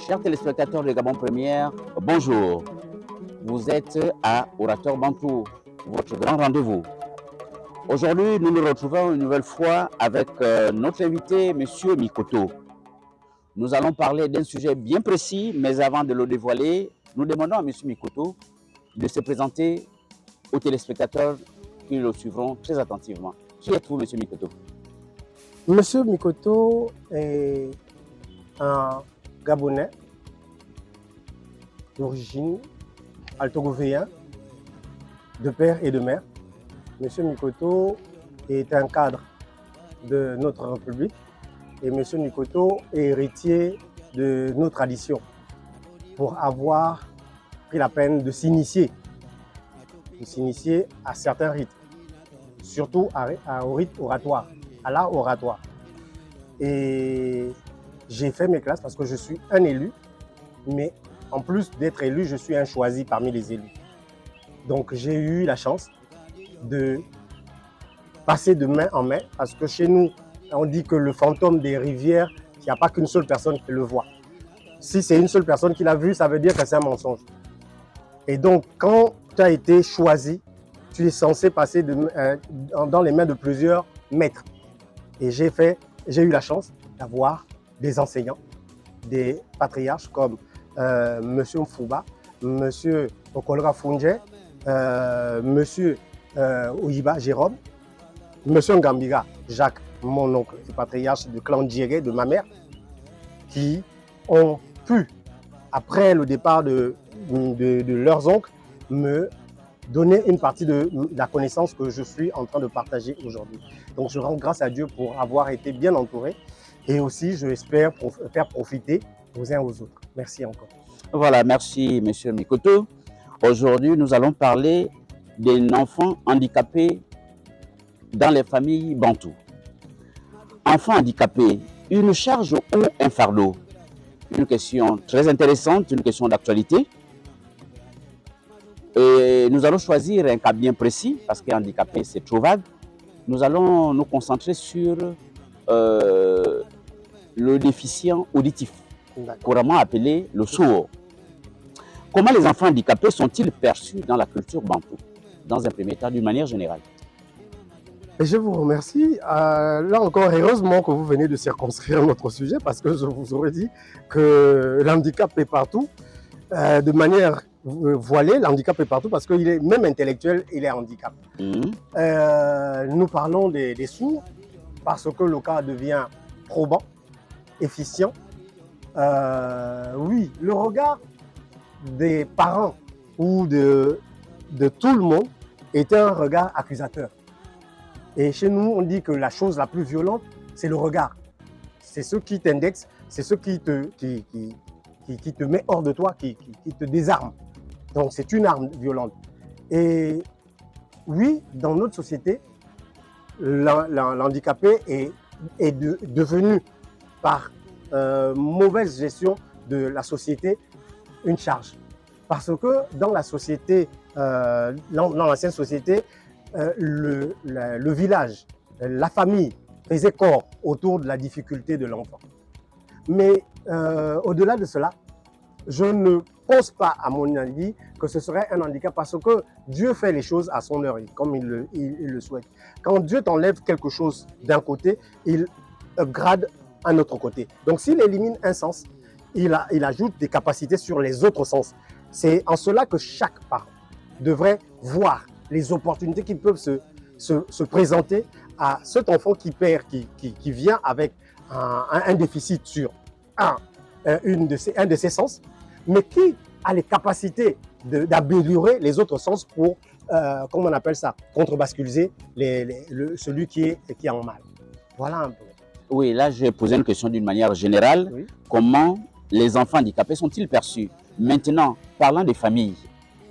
Chers téléspectateurs de Gabon Première, bonjour. Vous êtes à Orateur Bantou, votre grand rendez-vous. Aujourd'hui, nous nous retrouvons une nouvelle fois avec notre invité, M. Mikoto. Nous allons parler d'un sujet bien précis, mais avant de le dévoiler, nous demandons à M. Mikoto de se présenter aux téléspectateurs qui le suivront très attentivement. Qui êtes-vous, M. Mikoto? Monsieur Mikoto est un Gabonais d'origine altogovéen, de père et de mère. Monsieur Mikoto est un cadre de notre République et Monsieur Mikoto est héritier de nos traditions pour avoir pris la peine de s'initier à certains rites, surtout au rite oratoire, à l'art oratoire. Et j'ai fait mes classes parce que je suis un élu, mais en plus d'être élu, je suis un choisi parmi les élus. Donc j'ai eu la chance de passer de main en main parce que chez nous, on dit que le fantôme des rivières, il n'y a pas qu'une seule personne qui le voit. Si c'est une seule personne qui l'a vu, ça veut dire que c'est un mensonge. Et donc, quand tu as été choisi, tu es censé passer dans les mains de plusieurs maîtres. Et j'ai eu la chance d'avoir des enseignants, des patriarches comme M. Mfouba, M. Okolra Funje, M. Oyiba Jérôme, M. Ngambiga Jacques, mon oncle, le patriarche du clan Djéré, de ma mère, qui ont pu, après le départ de leurs oncles, me donner une partie de la connaissance que je suis en train de partager aujourd'hui. Donc je rends grâce à Dieu pour avoir été bien entouré et aussi je espère faire profiter aux uns aux autres. Merci encore. Voilà, merci M. Mikoto. Aujourd'hui, nous allons parler d'un enfant handicapé dans les familles bantoues. Enfant handicapé, une charge ou un fardeau? Une question très intéressante, une question d'actualité. Et nous allons choisir un cas bien précis, parce que handicapé, c'est trop vague. Nous allons nous concentrer sur le déficient auditif, couramment appelé le sourd. Comment les enfants handicapés sont-ils perçus dans la culture bantou, dans un premier temps, d'une manière générale? Et je vous remercie. Là encore, heureusement que vous venez de circonscrire notre sujet, parce que je vous aurais dit que l'handicap est partout. De manière voilée, l'handicap est partout parce qu'il est même intellectuel, il est handicap. Nous parlons des sourds parce que le cas devient probant, efficient. Oui, le regard des parents ou de tout le monde est un regard accusateur. Et chez nous, on dit que la chose la plus violente, c'est le regard. C'est ce qui t'indexe, c'est ce qui te met hors de toi, qui te désarme. Donc c'est une arme violente. Et oui, dans notre société, l'handicapé est devenu, par mauvaise gestion de la société, une charge. Parce que dans la société, dans l'ancienne société, le village, la famille faisait corps autour de la difficulté de l'enfant. Mais au-delà de cela, je ne pense pas, à mon avis, que ce serait un handicap parce que Dieu fait les choses à son heure, comme il le souhaite. Quand Dieu t'enlève quelque chose d'un côté, il upgrade un autre côté. Donc s'il élimine un sens, il ajoute des capacités sur les autres sens. C'est en cela que chaque parent devrait voir les opportunités qui peuvent se présenter à cet enfant qui perd, qui vient avec un déficit sur un de ses sens, mais qui a les capacités d'améliorer les autres sens pour, comment on appelle ça, contrebasculer celui qui est en mal. Voilà un peu. Oui, là, je vais poser une question d'une manière générale. Oui. Comment les enfants handicapés sont-ils perçus? Maintenant, parlant des familles,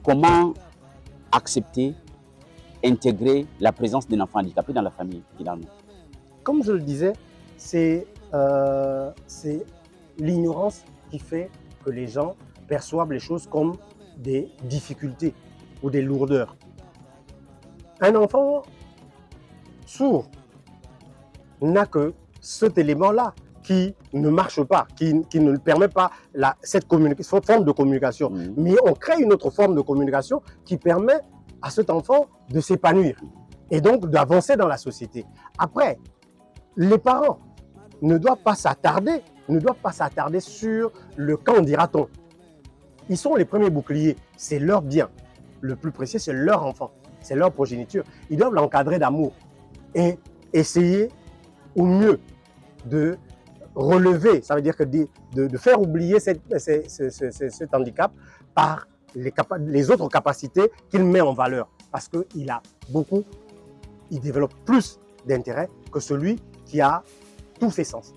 comment accepter, intégrer la présence d'un enfant handicapé dans la famille, finalement? Comme je le disais, c'est l'ignorance qui fait que les gens perçoivent les choses comme des difficultés ou des lourdeurs. Un enfant sourd n'a que cet élément-là qui ne marche pas, qui ne permet pas cette forme de communication. Mais on crée une autre forme de communication qui permet à cet enfant de s'épanouir et donc d'avancer dans la société. Après, les parents ne doivent pas s'attarder sur le qu'en dira-t-on. Ils sont les premiers boucliers, c'est leur bien. Le plus précieux, c'est leur enfant, c'est leur progéniture. Ils doivent l'encadrer d'amour et essayer au mieux de relever, ça veut dire que de faire oublier cet handicap par les autres capacités qu'il met en valeur. Parce qu'il développe plus d'intérêt que celui qui a tous ses sens.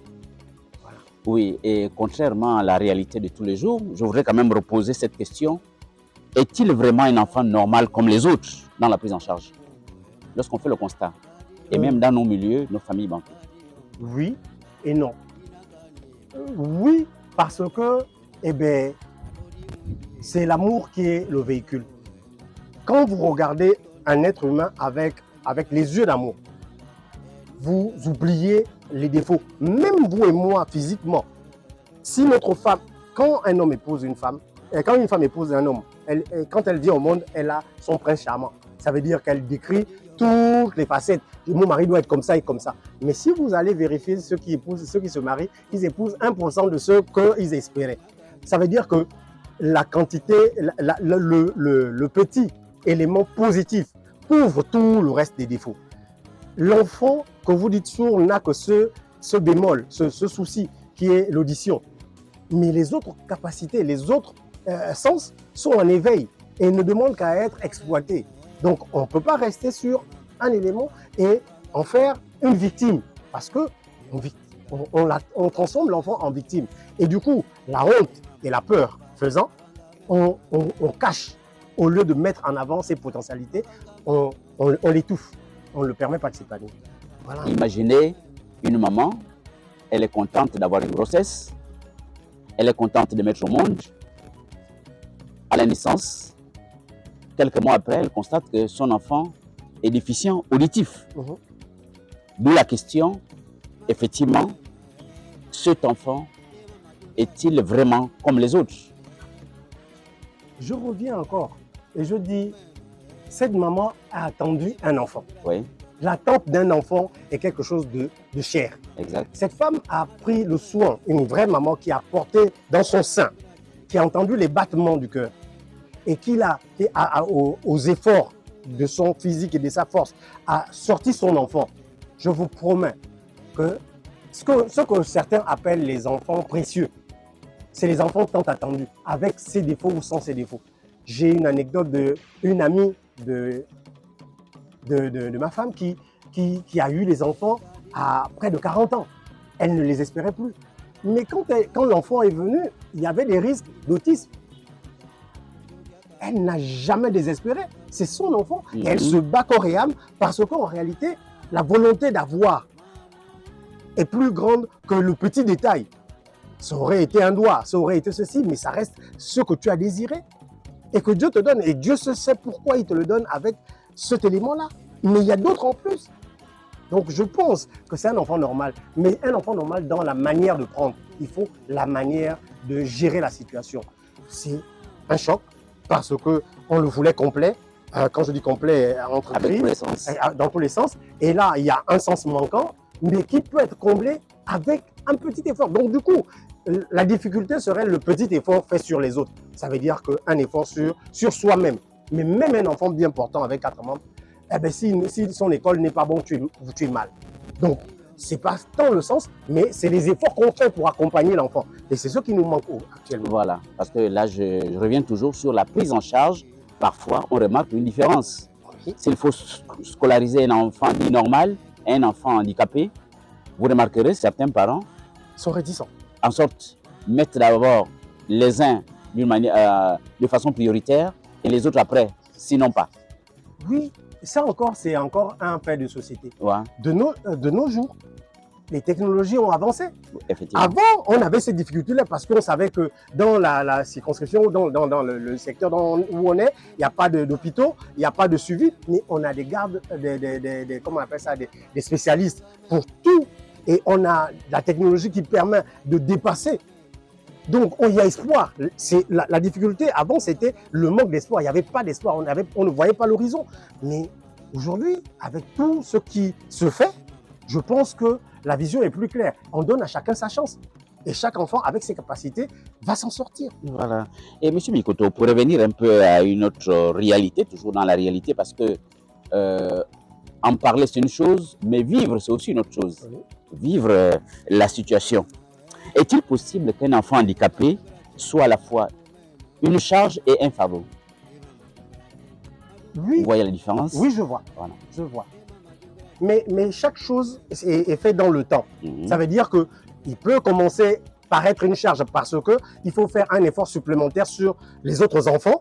Voilà. Oui, et contrairement à la réalité de tous les jours, je voudrais quand même reposer cette question. Est-il vraiment un enfant normal comme les autres dans la prise en charge? Lorsqu'on fait le constat, et même dans nos milieux, nos familles bantoues. Oui et non. Oui, parce que c'est l'amour qui est le véhicule. Quand vous regardez un être humain avec les yeux d'amour, vous oubliez les défauts. Même vous et moi, physiquement, si notre femme, quand un homme épouse une femme, quand une femme épouse un homme, quand elle vient au monde, elle a son prince charmant. Ça veut dire qu'elle décrit toutes les facettes. Mon mari doit être comme ça et comme ça. Mais si vous allez vérifier ceux qui se marient, ils épousent 1% de ce qu'ils espéraient. Ça veut dire que la quantité, le petit élément positif couvre tout le reste des défauts. L'enfant que vous dites sourd n'a que ce bémol, ce souci qui est l'audition. Mais les autres capacités, les autres sens sont en éveil et ne demandent qu'à être exploités. Donc on ne peut pas rester sur un élément et en faire une victime parce qu'on transforme l'enfant en victime. Et du coup, la honte et la peur faisant, on cache. Au lieu de mettre en avant ses potentialités, on l'étouffe. On ne le permet pas de s'épanouir. Voilà. Imaginez une maman, elle est contente d'avoir une grossesse, elle est contente de mettre au monde. À la naissance, quelques mois après, elle constate que son enfant est déficient auditif. D'où la question, effectivement, cet enfant est-il vraiment comme les autres? Je reviens encore et je dis, cette maman a attendu un enfant. Oui. L'attente d'un enfant est quelque chose de cher. Exact. Cette femme a pris le soin, une vraie maman qui a porté dans son sein, qui a entendu les battements du cœur et qui aux efforts de son physique et de sa force, a sorti son enfant. Je vous promets que ce que certains appellent les enfants précieux, c'est les enfants tant attendus, avec ses défauts ou sans ses défauts. J'ai une anecdote d'une amie de ma femme qui a eu les enfants à près de 40 ans. Elle ne les espérait plus. Mais quand l'enfant est venu, il y avait des risques d'autisme. Elle n'a jamais désespéré. C'est son enfant. Et elle se bat corps et âme parce qu'en réalité, la volonté d'avoir est plus grande que le petit détail. Ça aurait été un doigt, ça aurait été ceci, mais ça reste ce que tu as désiré et que Dieu te donne. Et Dieu sait pourquoi il te le donne avec cet élément-là. Mais il y a d'autres en plus. Donc je pense que c'est un enfant normal, mais un enfant normal dans la manière de prendre. Il faut la manière de gérer la situation. C'est un choc parce qu'on le voulait complet. Quand je dis complet, entreprise, dans tous les sens. Et là, il y a un sens manquant, mais qui peut être comblé avec un petit effort. Donc du coup, la difficulté serait le petit effort fait sur les autres. Ça veut dire qu'un effort sur soi-même. Mais même un enfant bien portant avec 4 membres, eh bien, si son école n'est pas bonne, tu es mal. Donc, ce n'est pas tant le sens, mais c'est les efforts qu'on fait pour accompagner l'enfant. Et c'est ce qui nous manque actuellement. Voilà, parce que là, je reviens toujours sur la prise en charge. Parfois, on remarque une différence. S'il faut scolariser un enfant dit normal et un enfant handicapé, vous remarquerez certains parents sont réticents. En sorte, mettre d'abord les uns de façon prioritaire et les autres après, sinon pas. Oui, ça encore, c'est encore un fait de société. Ouais. De nos jours, les technologies ont avancé. Effectivement. Avant, on avait ces difficultés-là parce qu'on savait que dans la circonscription, dans le secteur où on est, il n'y a pas d'hôpitaux, il n'y a pas de suivi, mais on a des gardes, comment on appelle ça, des spécialistes pour Et on a la technologie qui permet de dépasser. Donc, il y a espoir. La difficulté avant, c'était le manque d'espoir. Il n'y avait pas d'espoir. On ne voyait pas l'horizon. Mais aujourd'hui, avec tout ce qui se fait, je pense que la vision est plus claire. On donne à chacun sa chance. Et chaque enfant, avec ses capacités, va s'en sortir. Voilà. Et M. Mikoto, pour revenir un peu à une autre réalité, toujours dans la réalité, parce que en parler, c'est une chose, mais vivre, c'est aussi une autre chose. Oui. Vivre la situation. Est-il possible qu'un enfant handicapé soit à la fois une charge et un fardeau? Oui. Vous voyez la différence? Oui, je vois. Voilà. Je vois. Mais chaque chose est faite dans le temps. Ça veut dire qu'il peut commencer par être une charge parce qu'il faut faire un effort supplémentaire sur les autres enfants,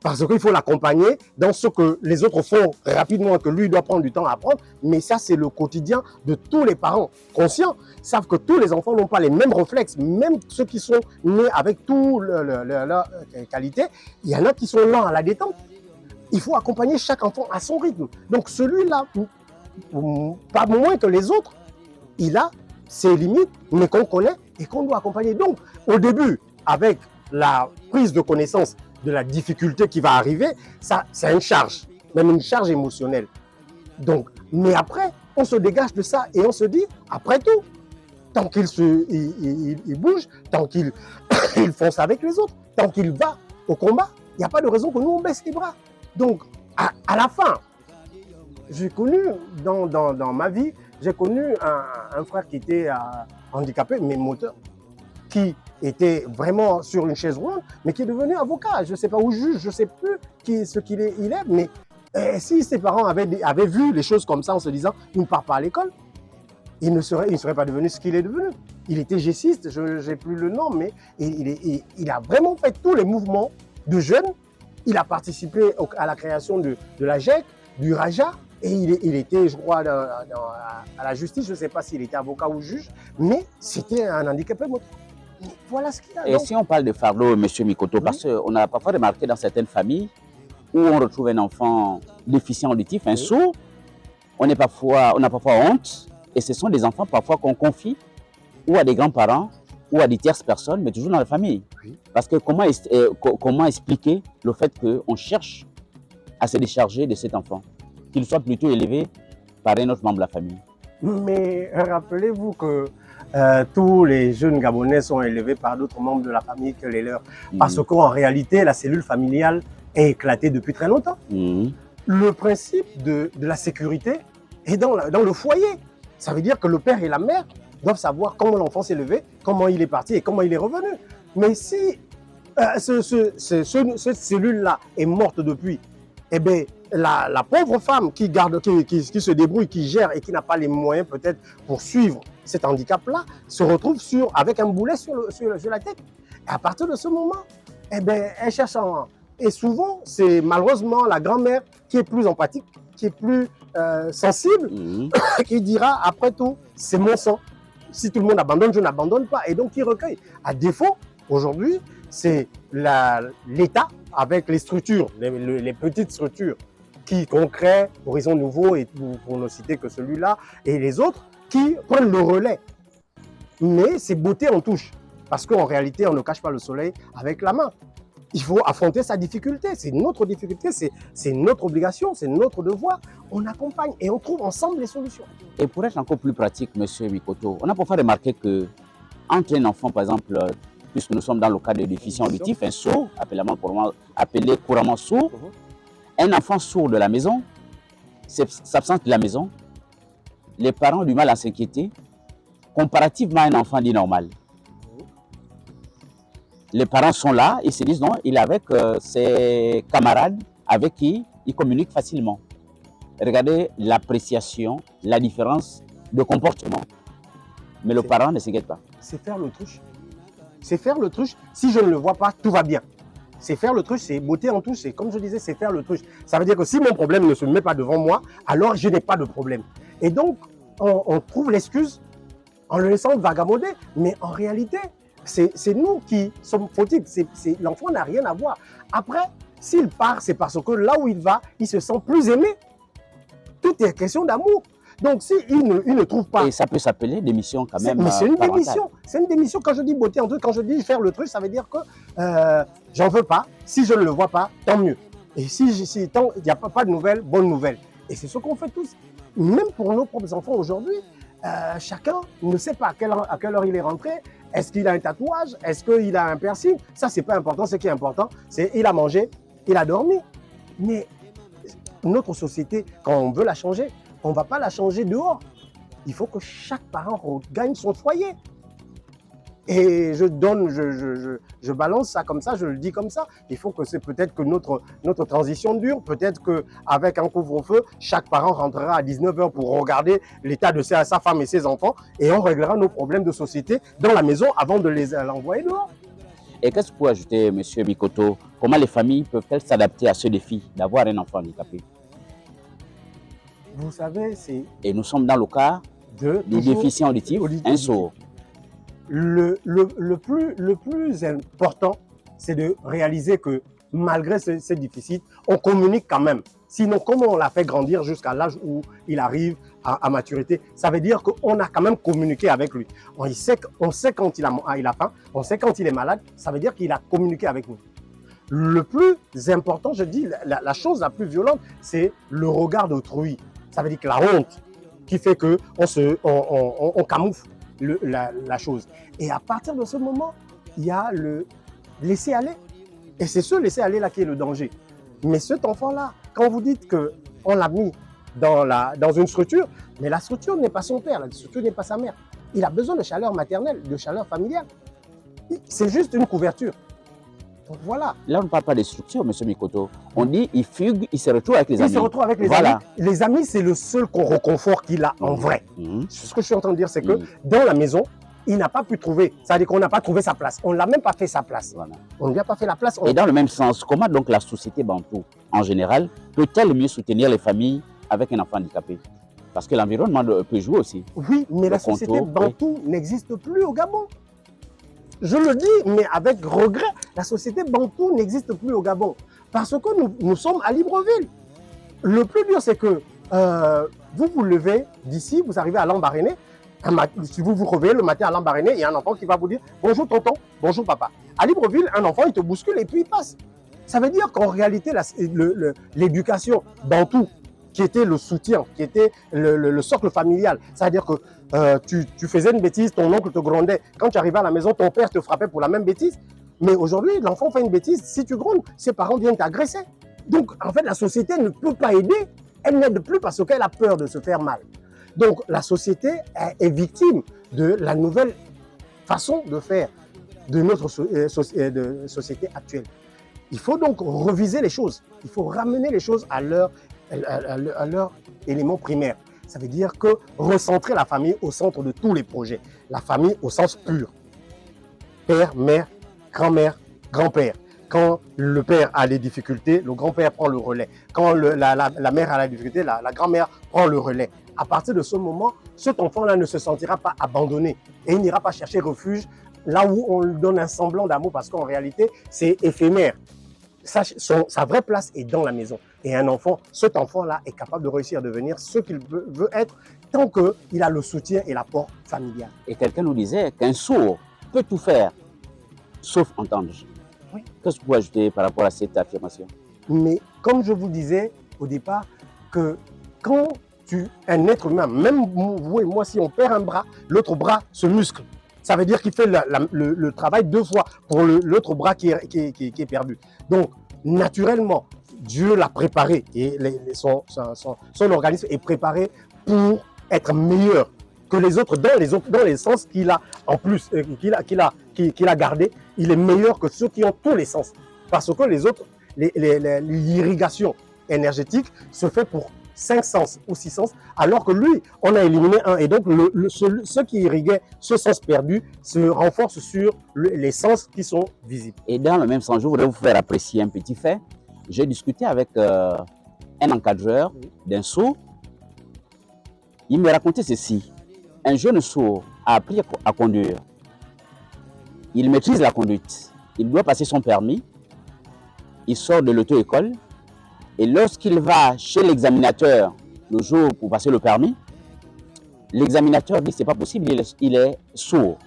parce qu'il faut l'accompagner dans ce que les autres font rapidement, que lui doit prendre du temps à apprendre. Mais ça, c'est le quotidien de tous les parents conscients. Ils savent que tous les enfants n'ont pas les mêmes réflexes, même ceux qui sont nés avec toutes leurs qualités. Il y en a qui sont lents à la détente. Il faut accompagner chaque enfant à son rythme. Donc celui-là, pas moins que les autres, il a ses limites, mais qu'on connaît et qu'on doit accompagner. Donc, au début, avec la prise de connaissance de la difficulté qui va arriver, ça, c'est une charge, même une charge émotionnelle. Donc, mais après, on se dégage de ça et on se dit, après tout, tant qu'il il bouge, tant qu'il fonce avec les autres, tant qu'il va au combat, il n'y a pas de raison que nous, on baisse les bras. Donc, à la fin, j'ai connu dans ma vie, j'ai connu un frère qui était handicapé, mais moteur, qui était vraiment sur une chaise roulante, mais qui est devenu avocat. Je ne sais pas où juge, je ne sais plus ce qu'il est, mais si ses parents avaient vu les choses comme ça en se disant, il ne part pas à l'école, il ne serait pas devenu ce qu'il est devenu. Il était gessiste, je n'ai plus le nom, mais il a vraiment fait tous les mouvements de jeunes. Il a participé à la création de la GEC, du Raja, et il était, je crois, à la justice, je ne sais pas s'il était avocat ou juge, mais c'était un handicapé moteur. Voilà ce qu'il y a. Et donc, si on parle de fardeau, M. Mikoto, oui, parce qu'on a parfois remarqué dans certaines familles où on retrouve un enfant déficient auditif, un sourd, on a parfois honte, et ce sont des enfants parfois qu'on confie ou à des grands-parents ou à des tierces personnes, mais toujours dans la famille. Oui. Parce que comment expliquer le fait qu'on cherche à se décharger de cet enfant, qu'il soit plutôt élevé par un autre membre de la famille? Mais rappelez-vous que tous les jeunes Gabonais sont élevés par d'autres membres de la famille que les leurs. Parce qu'en réalité, la cellule familiale est éclatée depuis très longtemps. Le principe de la sécurité est dans le foyer. Ça veut dire que le père et la mère doivent savoir comment l'enfant s'est élevé, comment il est parti et comment il est revenu. Mais si cette cellule-là est morte depuis, eh bien, la pauvre femme qui se débrouille, qui gère et qui n'a pas les moyens peut-être pour suivre cet handicap-là, se retrouve avec un boulet sur la tête. Et à partir de ce moment, eh bien, elle cherche à... Et souvent, c'est malheureusement la grand-mère qui est plus empathique, qui est plus sensible, qui dira, après tout, c'est mon sang. Si tout le monde abandonne, je n'abandonne pas. Et donc, qui recueille. À défaut, aujourd'hui, c'est l'État, avec les structures, les petites structures qu'on crée, Horizon Nouveau, et pour ne citer que celui-là, et les autres, qui prennent le relais. Mais c'est beauté en touche. Parce qu'en réalité, on ne cache pas le soleil avec la main. Il faut affronter sa difficulté. C'est notre difficulté, c'est notre obligation, c'est notre devoir. On accompagne et on trouve ensemble les solutions. Et pour être encore plus pratique, M. Mikoto, on a parfois remarqué qu'entre un enfant, par exemple, puisque nous sommes dans le cas de déficient auditif, un sourd, appelé couramment sourd, un enfant sourd de la maison s'absente de la maison, les parents ont du mal à s'inquiéter comparativement à un enfant dit normal. Les parents sont là, ils se disent non, il est avec ses camarades avec qui il communique facilement. Regardez l'appréciation, la différence de comportement. Mais le parent ne s'inquiète pas. C'est faire l'autruche. C'est faire l'autruche. Si je ne le vois pas, tout va bien. C'est faire l'autruche, c'est beauté en touche. Comme je disais, c'est faire l'autruche. Ça veut dire que si mon problème ne se met pas devant moi, alors je n'ai pas de problème. Et donc, on trouve l'excuse en le laissant vagabonder. Mais en réalité, c'est nous qui sommes fautifs. L'enfant n'a rien à voir. Après, s'il part, c'est parce que là où il va, il se sent plus aimé. Tout est question d'amour. Donc, s'il ne trouve pas... Et ça peut s'appeler démission quand même. Mais c'est une parentale. démission. C'est une démission. Quand je dis beauté en truc, quand je dis faire le truc, ça veut dire que j'en veux pas. Si je ne le vois pas, tant mieux. Et si il n'y a pas de nouvelles, bonne nouvelle. Et c'est ce qu'on fait tous. Même pour nos propres enfants aujourd'hui, chacun ne sait pas à quelle heure il est rentré. Est-ce qu'il a un tatouage? Est-ce qu'il a un piercing? Ça, c'est pas important. Ce qui est important, c'est il a mangé, il a dormi. Mais notre société, quand on veut la changer, on ne va pas la changer dehors. Il faut que chaque parent regagne son foyer. Et je balance ça comme ça, je le dis comme ça. Il faut que c'est peut-être que notre transition dure. Peut-être qu'avec un couvre-feu, chaque parent rentrera à 19 h pour regarder l'état de sa femme et ses enfants. Et on réglera nos problèmes de société dans la maison avant de les envoyer dehors. Et qu'est-ce que vous pouvez ajouter, M. Mikoto? Comment les familles peuvent-elles s'adapter à ce défi d'avoir un enfant handicapé? Vous savez, c'est... Et nous sommes dans le cas du déficient auditif, un sourd. Le plus important, c'est de réaliser que malgré ce déficit, on communique quand même. Sinon, comment on l'a fait grandir jusqu'à l'âge où il arrive à maturité? Ça veut dire qu'on a quand même communiqué avec lui. On sait quand il a faim, on sait quand il est malade, ça veut dire qu'il a communiqué avec nous. Le plus important, je dis, la chose la plus violente, c'est le regard d'autrui. Ça veut dire que la honte qui fait qu'on camoufle la chose. Et à partir de ce moment, il y a le laisser aller. Et c'est ce laisser aller là qui est le danger. Mais cet enfant-là, quand vous dites qu'on l'a mis dans une structure, mais la structure n'est pas son père, la structure n'est pas sa mère. Il a besoin de chaleur maternelle, de chaleur familiale. C'est juste une couverture. Donc voilà. Là, on ne parle pas de structure, M. Mikoto. On dit il fugue, il se retrouve avec les amis. Il se retrouve avec les amis. Les amis, c'est le seul réconfort qu'il a en vrai. Ce que je suis en train de dire, c'est que dans la maison, il n'a pas pu trouver. C'est-à-dire qu'on n'a pas trouvé sa place. On ne l'a même pas fait sa place. Voilà. On ne lui a pas fait la place. Et dans le même sens, comment donc la société bantou, en général, peut-elle mieux soutenir les familles avec un enfant handicapé? Parce que l'environnement peut jouer aussi. Oui, mais la société bantou n'existe plus au Gabon. Je le dis, mais avec regret, la société bantou n'existe plus au Gabon. Parce que nous sommes à Libreville. Le plus dur, c'est que vous vous levez d'ici, vous arrivez à Lambaréné. Si vous vous réveillez le matin à Lambaréné, il y a un enfant qui va vous dire « Bonjour tonton, bonjour papa ». À Libreville, un enfant, il te bouscule et puis il passe. Ça veut dire qu'en réalité, l'éducation bantou, qui était le soutien, qui était le socle familial, c'est-à-dire que tu faisais une bêtise, ton oncle te grondait. Quand tu arrivais à la maison, ton père te frappait pour la même bêtise. Mais aujourd'hui, l'enfant fait une bêtise, si tu grondes, ses parents viennent t'agresser. Donc, en fait, la société ne peut pas aider. Elle n'aide plus parce qu'elle a peur de se faire mal. Donc, la société est victime de la nouvelle façon de faire de notre société actuelle. Il faut donc reviser les choses. Il faut ramener les choses à leur élément primaire. Ça veut dire que recentrer la famille au centre de tous les projets. La famille au sens pur. Père, mère, grand-mère, grand-père. Quand le père a des difficultés, le grand-père prend le relais. Quand la mère a la difficulté, la grand-mère prend le relais. À partir de ce moment, cet enfant-là ne se sentira pas abandonné et il n'ira pas chercher refuge là où on lui donne un semblant d'amour parce qu'en réalité, c'est éphémère. Sa vraie place est dans la maison. Et un enfant, cet enfant-là est capable de réussir à devenir ce qu'il veut être tant qu'il a le soutien et l'apport familial. Et quelqu'un nous disait qu'un sourd peut tout faire, sauf entendre. Oui. Qu'est-ce que vous pouvez ajouter par rapport à cette affirmation? Mais comme je vous disais au départ, que quand un être humain, même vous et moi, si on perd un bras, l'autre bras se muscle. Ça veut dire qu'il fait le travail 2 fois pour l'autre bras qui est perdu. Donc, naturellement, Dieu l'a préparé et son organisme est préparé pour être meilleur que les autres dans les sens qu'il a en plus, qu'il a gardé. Il est meilleur que ceux qui ont tous les sens. Parce que les autres, l'irrigation énergétique se fait pour 5 sens ou 6 sens, alors que lui, on a éliminé un. Et donc, ceux qui irriguaient ce sens perdu se renforcent sur les sens qui sont visibles. Et dans le même sens, je voudrais vous faire apprécier un petit fait. J'ai discuté avec un encadreur d'un sourd. Il me racontait ceci. Un jeune sourd a appris à conduire. Il maîtrise la conduite. Il doit passer son permis. Il sort de l'auto-école. Et lorsqu'il va chez l'examinateur le jour pour passer le permis, L'examinateur dit c'est pas possible, il est sourd.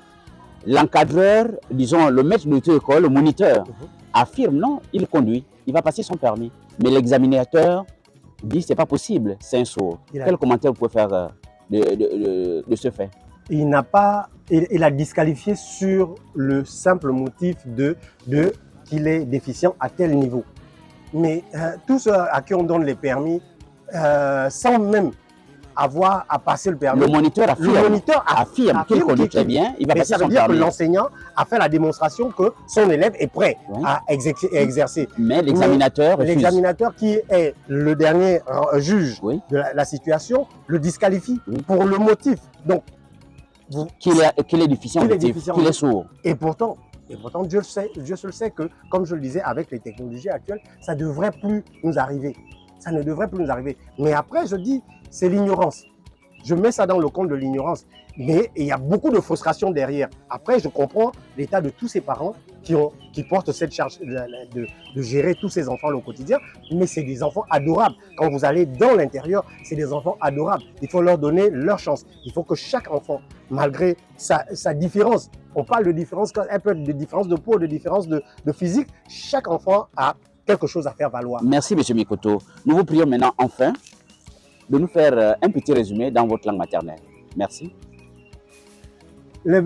L'encadreur, disons le maître de l'école, le moniteur, affirme non, il conduit, il va passer son permis. Mais l'examinateur dit c'est pas possible, c'est un sourd. Quel commentaire vous pouvez faire de ce fait? Il a disqualifié sur le simple motif qu'il est déficient à tel niveau. Mais tous ceux à qui on donne les permis, sans même avoir à passer le permis, le moniteur affirme qu'il conduit très bien, il va passer son permis. Ça veut dire que l'enseignant a fait la démonstration que son élève est prêt à exercer. Mais l'examinateur refuse. L'examinateur, qui est le dernier juge de la situation, le disqualifie pour le motif. Donc, qu'il est déficient, qu'il est sourd. Et pourtant, Dieu le sait que, comme je le disais, avec les technologies actuelles, ça ne devrait plus nous arriver. Ça ne devrait plus nous arriver. Mais après, je dis, c'est l'ignorance. Je mets ça dans le compte de l'ignorance. Mais il y a beaucoup de frustration derrière. Après, je comprends l'état de tous ces parents qui portent cette charge de gérer tous ces enfants au quotidien. Mais c'est des enfants adorables. Quand vous allez dans l'intérieur, c'est des enfants adorables. Il faut leur donner leur chance. Il faut que chaque enfant, malgré sa différence, on parle de différence, un peu de différence de peau, de différence de physique, chaque enfant a quelque chose à faire valoir. Merci, M. Mikoto. Nous vous prions maintenant, enfin, de nous faire un petit résumé dans votre langue maternelle. Merci. Mais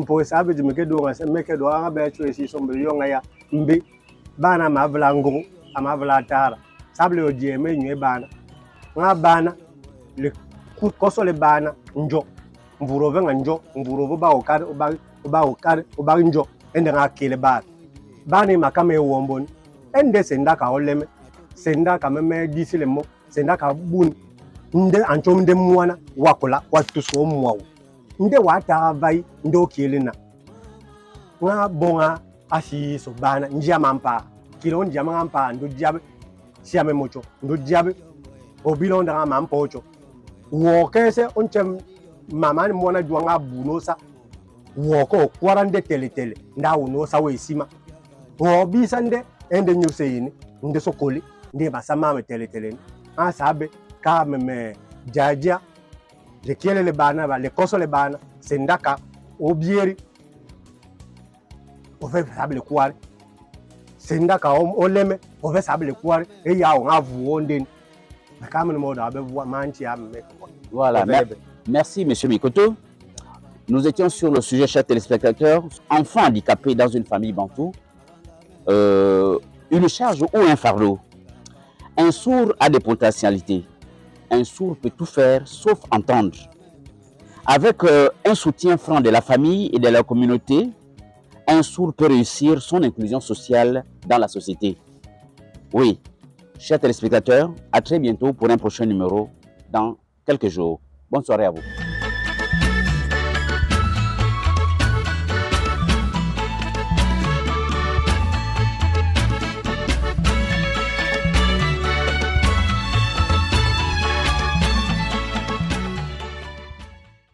pour ça, je me dis bana ma vlango ama vlatara sable odie me nwe bana nga bana le koso le bana njo mvurove nga njo mvurove ba okar njo ende nga kele bana makame womboni ende senda ka oleme senda ka meme disile mo senda ka bun nde anchom nde mwana wakola watuso mwawo nde wata vai ndo kelena nga bonga asi so bana njia mampa kilo njia mampa ndo diabe siame mocho ndo diabe obilo ndanga mampa ocho wo kese onchem mama ni mwana juanga bunosa wo ko kwarande tele nda unosa we sima wo bisande ende nyuseyini nde sokoli nde basama me tele asabe ka meme jaja je kiele le bana ba le koso le bana sendaka obieri o fait sable kware sendaka oleme o fait sable kware e ya o ngavu ondeni makamene moda abevu manchi amme. Voilà, merci monsieur Mikoto. Nous étions sur le sujet, chers téléspectateurs, enfants handicapés dans une famille bantou, une charge ou un fardeau. Un sourd a des potentialités. Un sourd peut tout faire sauf entendre. Avec un soutien franc de la famille et de la communauté, un sourd peut réussir son inclusion sociale dans la société. Oui, chers téléspectateurs, à très bientôt pour un prochain numéro dans quelques jours. Bonne soirée à vous.